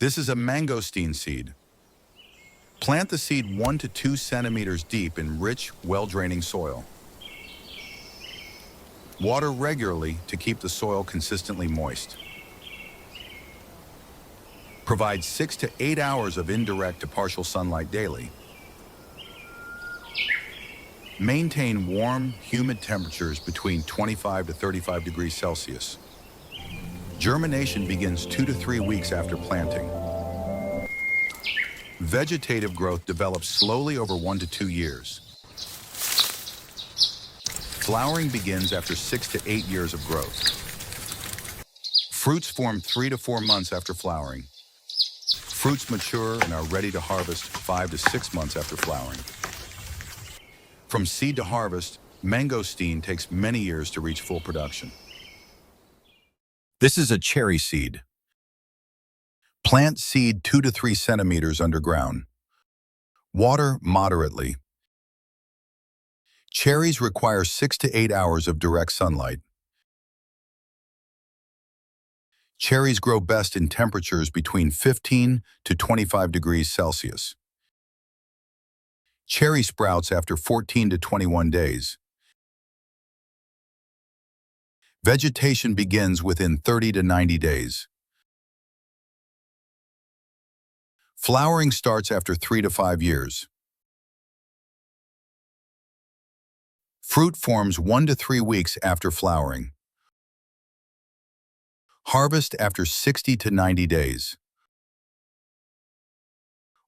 This is a mangosteen seed. Plant the seed 1 to 2 centimeters deep in rich, well-draining soil. Water regularly to keep the soil consistently moist. Provide 6 to 8 hours of indirect to partial sunlight daily. Maintain warm, humid temperatures between 25 to 35 degrees Celsius. Germination begins 2 to 3 weeks after planting. Vegetative growth develops slowly over 1 to 2 years. Flowering begins after 6 to 8 years of growth. Fruits form 3 to 4 months after flowering. Fruits mature and are ready to harvest 5 to 6 months after flowering. From seed to harvest, mangosteen takes many years to reach full production. This is a cherry seed. Plant seed 2 to 3 centimeters underground. Water moderately. Cherries require 6 to 8 hours of direct sunlight. Cherries grow best in temperatures between 15 to 25 degrees Celsius. Cherry sprouts after 14 to 21 days. Vegetation begins within 30 to 90 days. Flowering starts after 3 to 5 years. Fruit forms 1 to 3 weeks after flowering. Harvest after 60 to 90 days.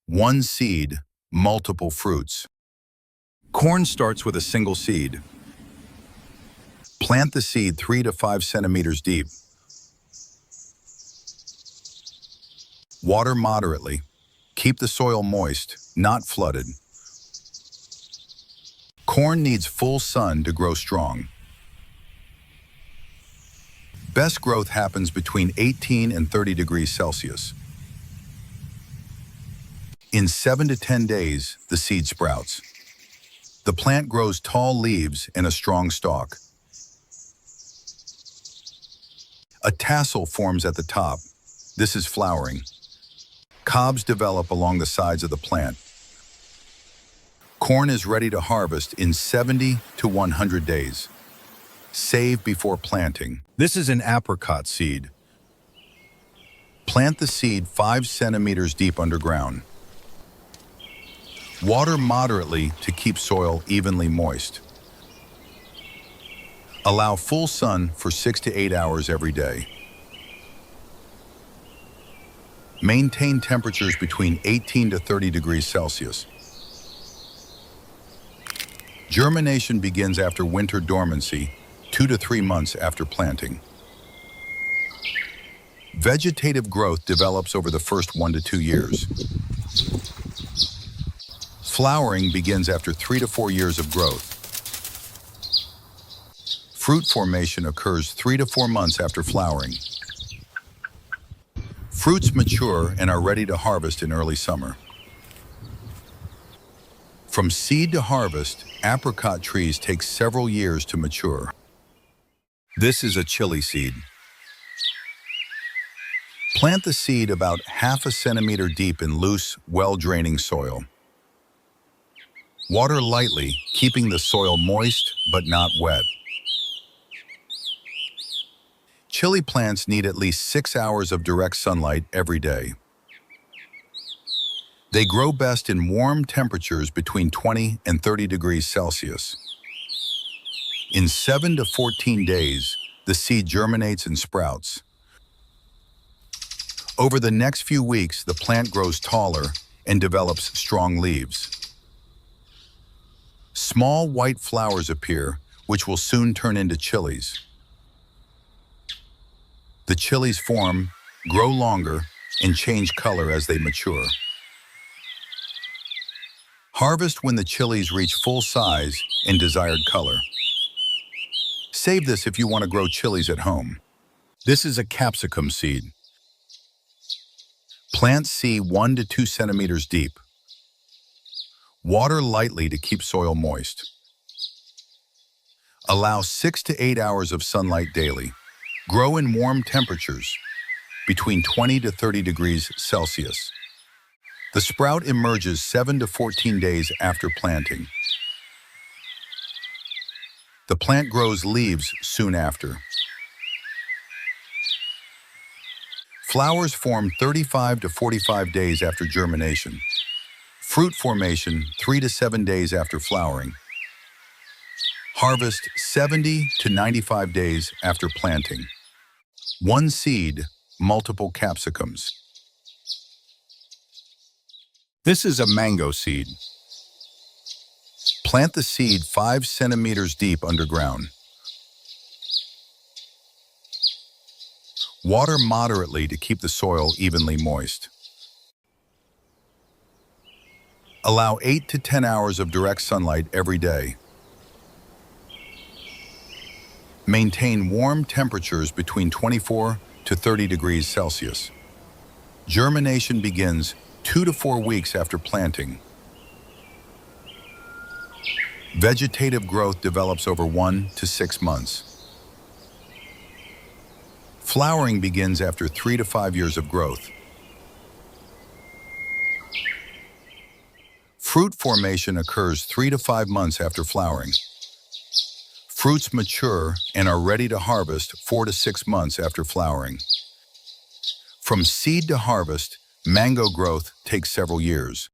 One seed, multiple fruits. Corn starts with a single seed. Plant the seed 3 to 5 centimeters deep. Water moderately. Keep the soil moist, not flooded. Corn needs full sun to grow strong. Best growth happens between 18 and 30 degrees Celsius. In 7 to 10 days, the seed sprouts. The plant grows tall leaves and a strong stalk. A tassel forms at the top. This is flowering. Cobs develop along the sides of the plant. Corn is ready to harvest in 70 to 100 days. Save before planting. This is an apricot seed. Plant the seed 5 centimeters deep underground. Water moderately to keep soil evenly moist. Allow full sun for 6 to 8 hours every day. Maintain temperatures between 18 to 30 degrees Celsius. Germination begins after winter dormancy, 2 to 3 months after planting. Vegetative growth develops over the first 1 to 2 years. Flowering begins after 3 to 4 years of growth. Fruit formation occurs 3 to 4 months after flowering. Fruits mature and are ready to harvest in early summer. From seed to harvest, apricot trees take several years to mature. This is a chili seed. Plant the seed about half a centimeter deep in loose, well-draining soil. Water lightly, keeping the soil moist but not wet. Chili plants need at least 6 hours of direct sunlight every day. They grow best in warm temperatures between 20 and 30 degrees Celsius. In 7 to 14 days, the seed germinates and sprouts. Over the next few weeks, the plant grows taller and develops strong leaves. Small white flowers appear, which will soon turn into chilies. The chilies form, grow longer, and change color as they mature. Harvest when the chilies reach full size and desired color. Save this if you want to grow chilies at home. This is a capsicum seed. Plant seed 1 to 2 centimeters deep. Water lightly to keep soil moist. Allow 6 to 8 hours of sunlight daily. Grow in warm temperatures between 20 to 30 degrees Celsius. The sprout emerges 7 to 14 days after planting. The plant grows leaves soon after. Flowers form 35 to 45 days after germination. Fruit formation 3 to 7 days after flowering. Harvest 70 to 95 days after planting. One seed, multiple capsicums. This is a mango seed. Plant the seed 5 centimeters deep underground. Water moderately to keep the soil evenly moist. Allow 8 to 10 hours of direct sunlight every day. Maintain warm temperatures between 24 to 30 degrees Celsius. Germination begins 2 to 4 weeks after planting. Vegetative growth develops over 1 to 6 months. Flowering begins after 3 to 5 years of growth. Fruit formation occurs 3 to 5 months after flowering. Fruits mature and are ready to harvest 4 to 6 months after flowering. From seed to harvest, mango growth takes several years.